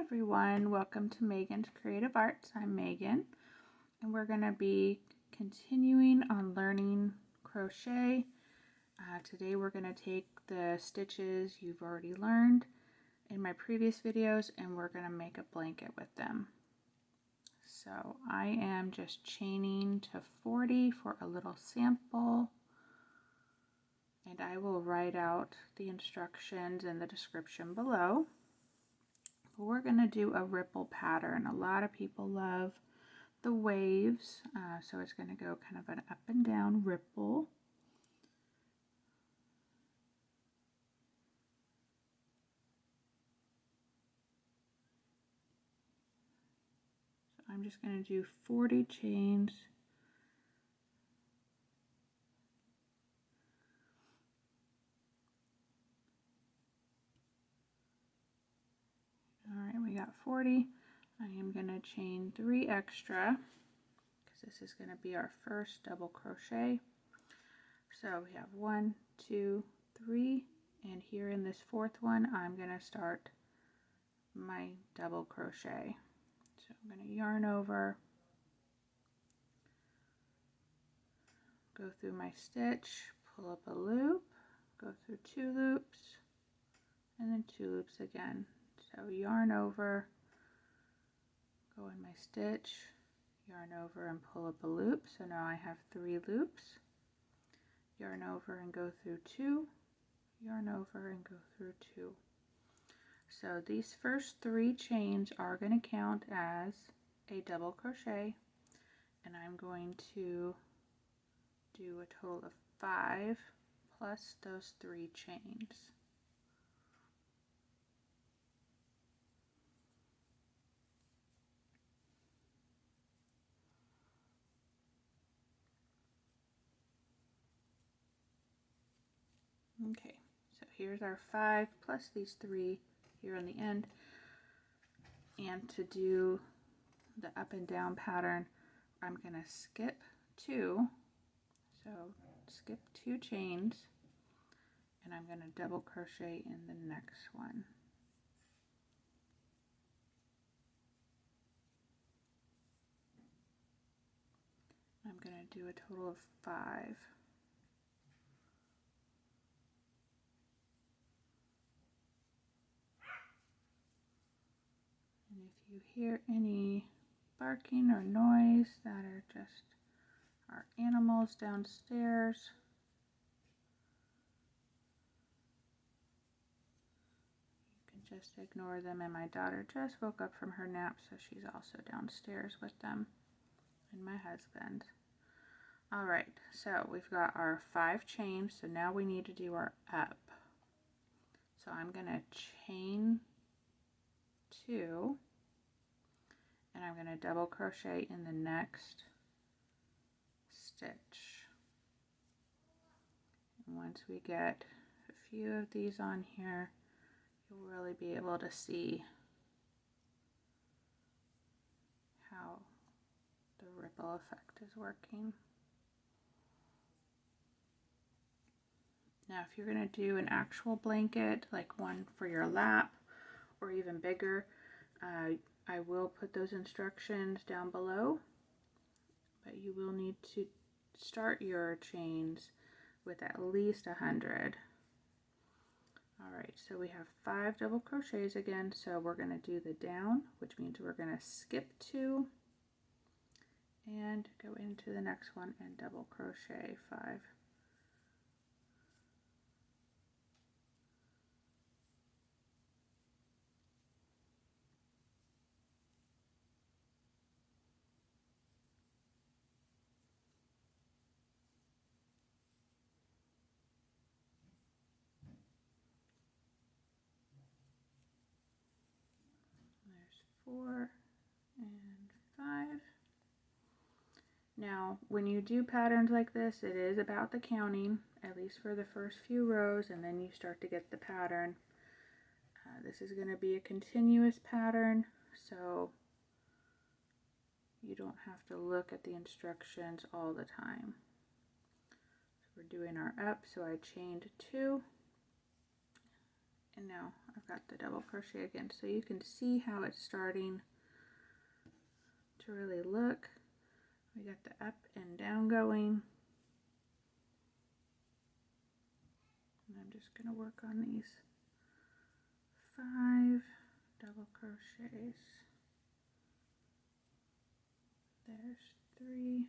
everyone, welcome to Megan's Creative Arts. I'm Megan, and we're going to be continuing on learning crochet. Today we're going to take the stitches you've already learned in my previous videos and we're going to make a blanket with them. So I am just chaining to 40 for a little sample, and I will write out the instructions in the description below. We're going to do a ripple pattern. A lot of people love the waves, so it's going to go kind of an up and down ripple. So I'm just going to do 40 chains. All right, we got 40. I am going to chain 3 extra because this is going to be our first double crochet. So we have 1, 2, 3, and here in this fourth one I'm going to start my double crochet. So I'm going to yarn over, go through my stitch, pull up a loop, go through 2 loops, and then 2 loops again. So yarn over, go in my stitch, yarn over and pull up a loop. So now I have 3 loops. Yarn over and go through 2, yarn over and go through 2. So these first 3 chains are going to count as a double crochet, and I'm going to do a total of 5 plus those 3 chains. Okay, so here's our 5 plus these 3 here on the end. And to do the up and down pattern, I'm going to skip 2. So skip 2 chains, and I'm going to double crochet in the next one. I'm going to do a total of 5. And if you hear any barking or noise, that are just our animals downstairs. You can just ignore them, and my daughter just woke up from her nap, so she's also downstairs with them, and my husband. Alright, so we've got our 5 chains, so now we need to do our up. So I'm going to chain 2, and I'm going to double crochet in the next stitch. And once we get a few of these on here, you'll really be able to see how the ripple effect is working. Now, if you're going to do an actual blanket, like one for your lap or even bigger, I will put those instructions down below, but you will need to start your chains with at least 100. Alright, so we have 5 double crochets again, so we're going to do the down, which means we're going to skip 2 and go into the next one and double crochet 5. There's 4 and 5. Now, when you do patterns like this, it is about the counting, at least for the first few rows, and then you start to get the pattern. This is going to be a continuous pattern, so you don't have to look at the instructions all the time. So we're doing our up, so I chained 2, And now I've got the double crochet again, so you can see how it's starting to really look. We got the up and down going. And I'm just going to work on these 5 double crochets. There's 3,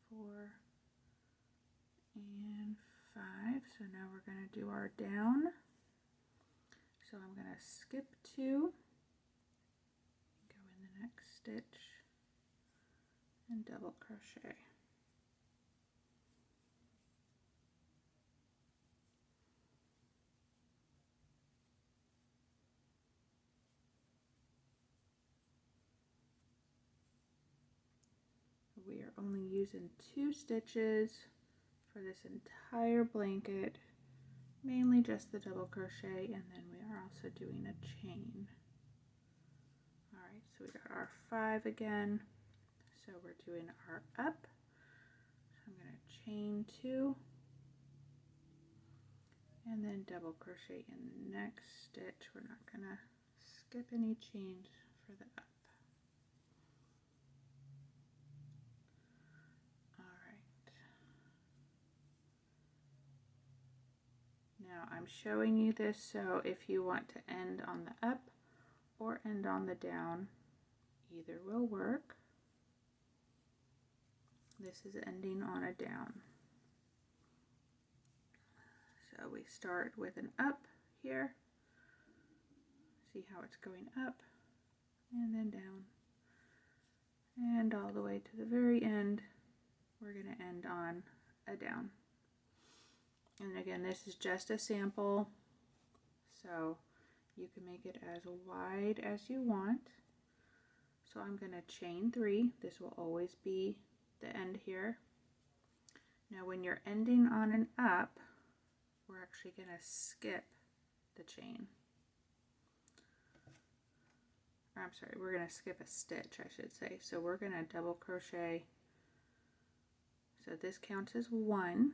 4, and 5. So now we're going to do our down. So I'm going to skip 2, go in the next stitch, and double crochet. We are only using 2 stitches for this entire blanket, mainly just the double crochet, and then we are also doing a chain. Alright, so we got our 5 again, so we're doing our up. So I'm going to chain 2, and then double crochet in the next stitch. We're not going to skip any chains for the up. Now I'm showing you this, so if you want to end on the up or end on the down, either will work. This is ending on a down. So we start with an up here. See how it's going up and then down. And all the way to the very end, we're going to end on a down. And again, this is just a sample, so you can make it as wide as you want. So I'm going to chain 3. This will always be the end here. Now when you're ending on an up, we're actually going to skip the chain. Or I'm sorry, we're going to skip a stitch, I should say. So we're going to double crochet. So this counts as 1.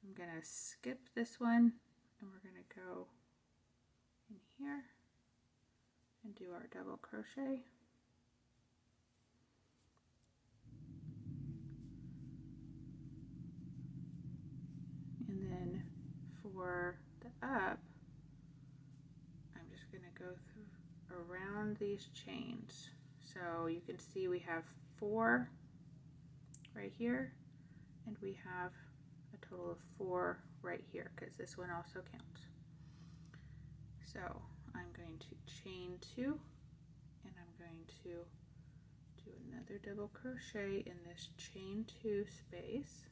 I'm going to skip this one, and we're going to go in here and do our double crochet. And then for the up, I'm just going to go through around these chains. So you can see we have 4 right here, and we have a total of 4 right here, because this one also counts. So I'm going to chain 2, and I'm going to do another double crochet in this chain 2 space.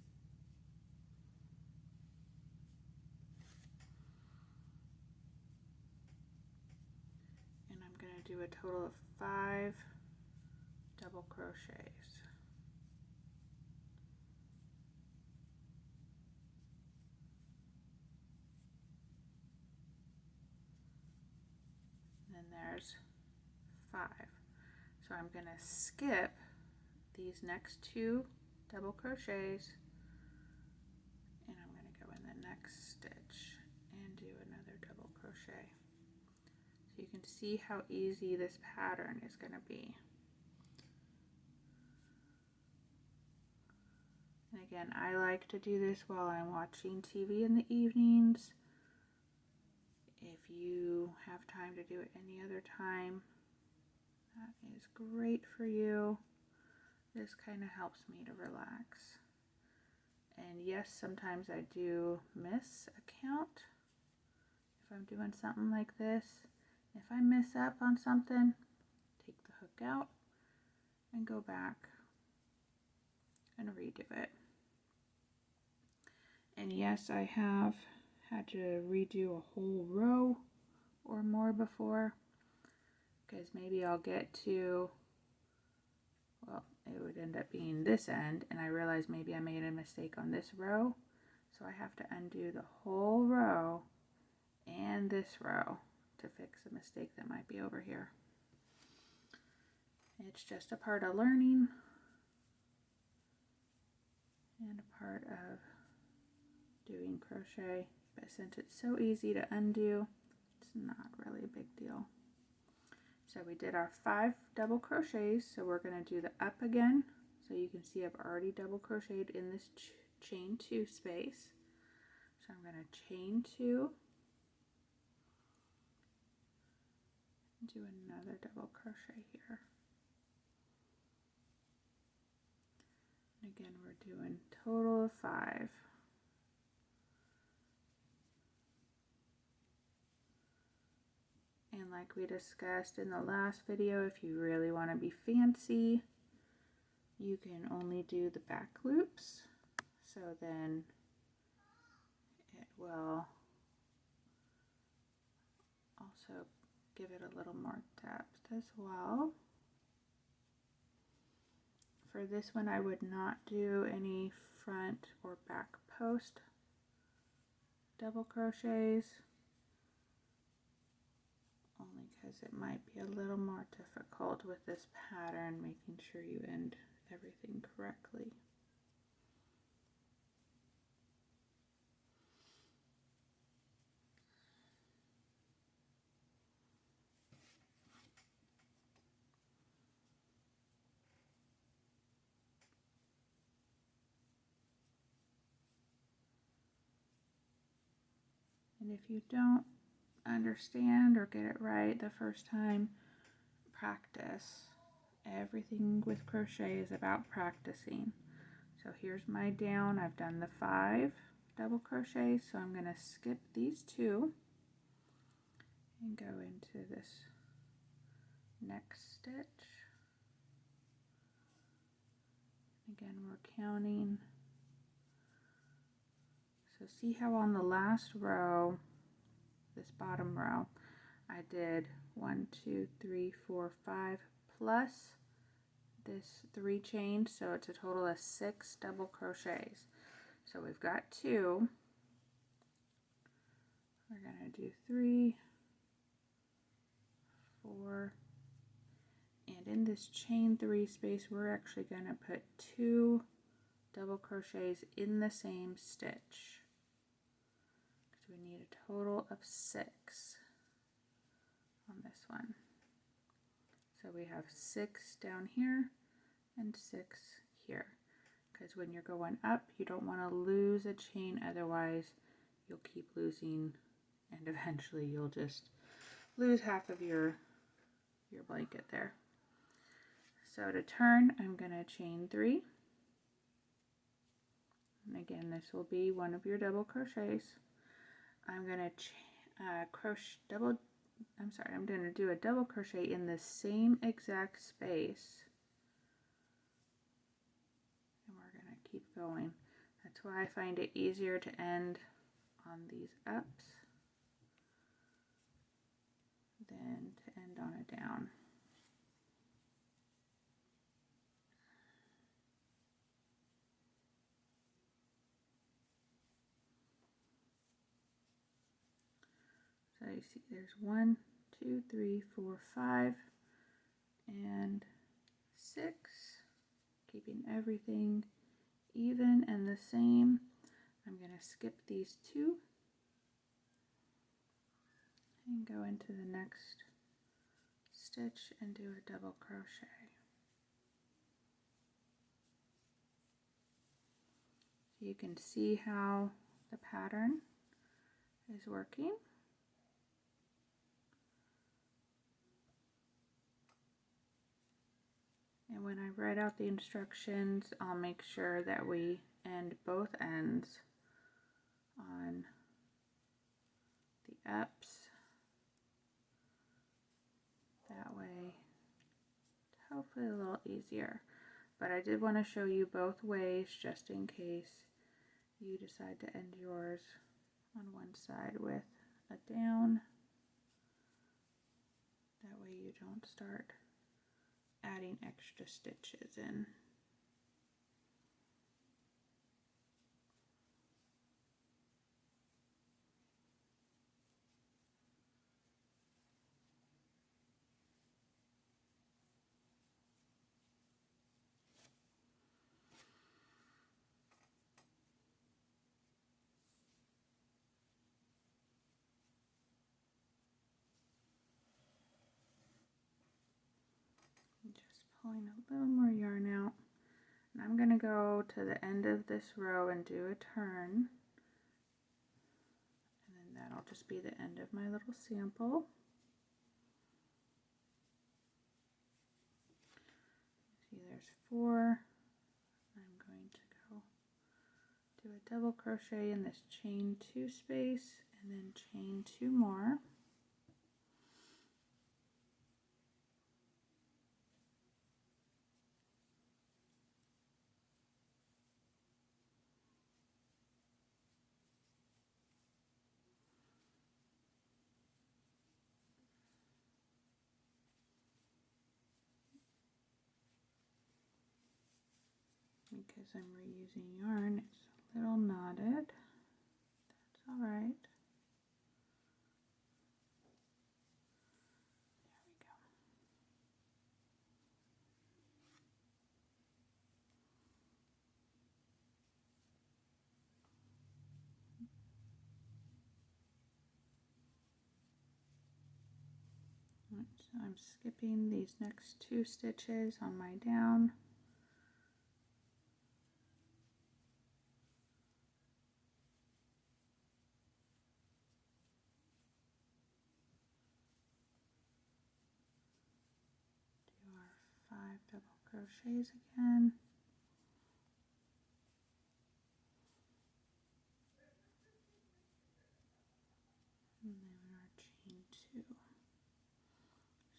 And I'm going to do a total of 5 double crochets. And there's 5. So I'm going to skip these next 2 double crochets, and I'm going to go in the next stitch and do another double crochet. So you can see how easy this pattern is going to be. And again, I like to do this while I'm watching TV in the evenings. If you have time to do it any other time, that is great for you. This kind of helps me to relax. And yes, sometimes I do miss a count if I'm doing something like this. If I mess up on something, take the hook out and go back and redo it. And yes, I have had to redo a whole row or more before, because maybe I'll get to, well, it would end up being this end, and I realize maybe I made a mistake on this row, so I have to undo the whole row and this row to fix a mistake that might be over here. It's just a part of learning and a part of doing crochet, but since it's so easy to undo, it's not really a big deal. So we did our 5 double crochets, so we're going to do the up again. So you can see I've already double crocheted in this chain 2 space. So I'm going to chain 2, and do another double crochet here. And again, we're doing total of 5. And like we discussed in the last video, if you really want to be fancy, you can only do the back loops. So then it will also give it a little more depth as well. For this one, I would not do any front or back post double crochets, only because it might be a little more difficult with this pattern, making sure you end everything correctly. And if you don't understand or get it right the first time, practice. Everything with crochet is about practicing. So here's my down. I've done the 5 double crochets, so I'm going to skip these 2 and go into this next stitch. Again, we're counting. So see how on the last row, this bottom row, I did 1, 2, 3, 4, 5 plus this 3 chains, so it's a total of 6 double crochets. So we've got 2. We're going to do 3, 4, and in this chain 3 space, we're actually going to put 2 double crochets in the same stitch. We need a total of 6 on this one. So we have 6 down here and 6 here, because when you're going up, you don't want to lose a chain, otherwise you'll keep losing and eventually you'll just lose half of your blanket there. So to turn, I'm going to chain 3, and again this will be one of your double crochets. I'm going to I'm going to do a double crochet in the same exact space, and we're going to keep going. That's why I find it easier to end on these ups than to end on a down. So you see there's 1, 2, 3, 4, 5, and 6, keeping everything even and the same. I'm going to skip these 2 and go into the next stitch and do a double crochet. So you can see how the pattern is working. And when I write out the instructions, I'll make sure that we end both ends on the ups. That way, hopefully a little easier. But I did want to show you both ways just in case you decide to end yours on one side with a down. That way you don't start adding extra stitches in. pulling a little more yarn out. And I'm going to go to the end of this row and do a turn. And then that'll just be the end of my little sample. See, there's 4. I'm going to go do a double crochet in this chain 2 space and then chain 2 more. Because I'm reusing yarn, it's a little knotted. That's all right. There we go. So I'm skipping these next 2 stitches on my down. Do our 5 double crochets again. And then our chain 2.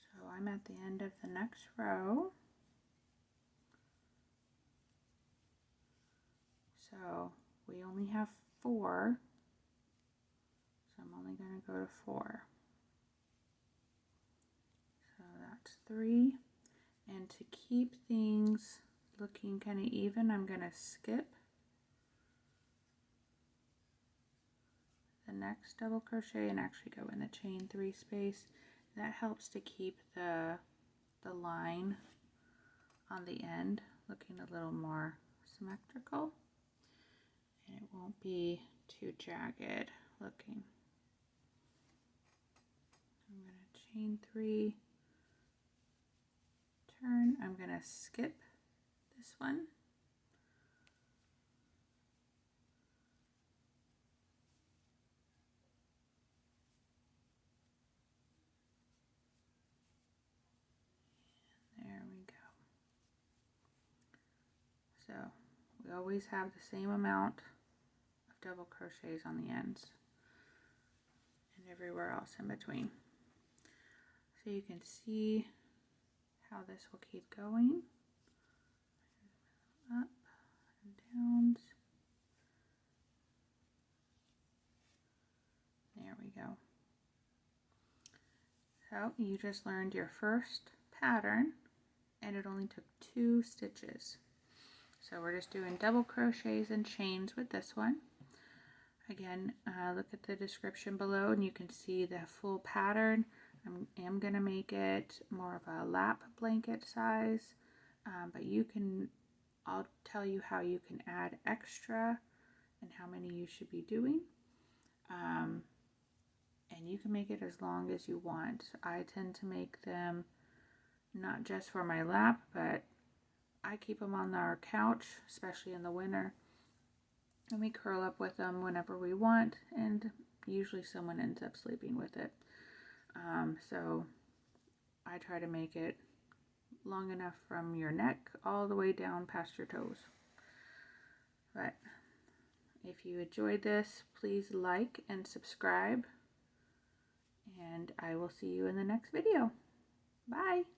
So I'm at the end of the next row. So we only have 4. So I'm only going to go to 4. So that's 3. And to keep things looking kind of even, I'm going to skip the next double crochet and actually go in the chain 3 space. That helps to keep the line on the end looking a little more symmetrical, and it won't be too jagged looking. I'm going to chain 3, turn. I'm going to skip this one. There we go. So we always have the same amount of double crochets on the ends and everywhere else in between. So you can see how this will keep going. Up and downs. There we go. So you just learned your first pattern and it only took 2 stitches. So we're just doing double crochets and chains with this one. Again, look at the description below and you can see the full pattern. I am going to make it more of a lap blanket size, but I'll tell you how you can add extra and how many you should be doing. And you can make it as long as you want. I tend to make them not just for my lap, but I keep them on our couch, especially in the winter. And we curl up with them whenever we want, and usually someone ends up sleeping with it. So I try to make it long enough from your neck all the way down past your toes. But if you enjoyed this, please like and subscribe, and I will see you in the next video. Bye!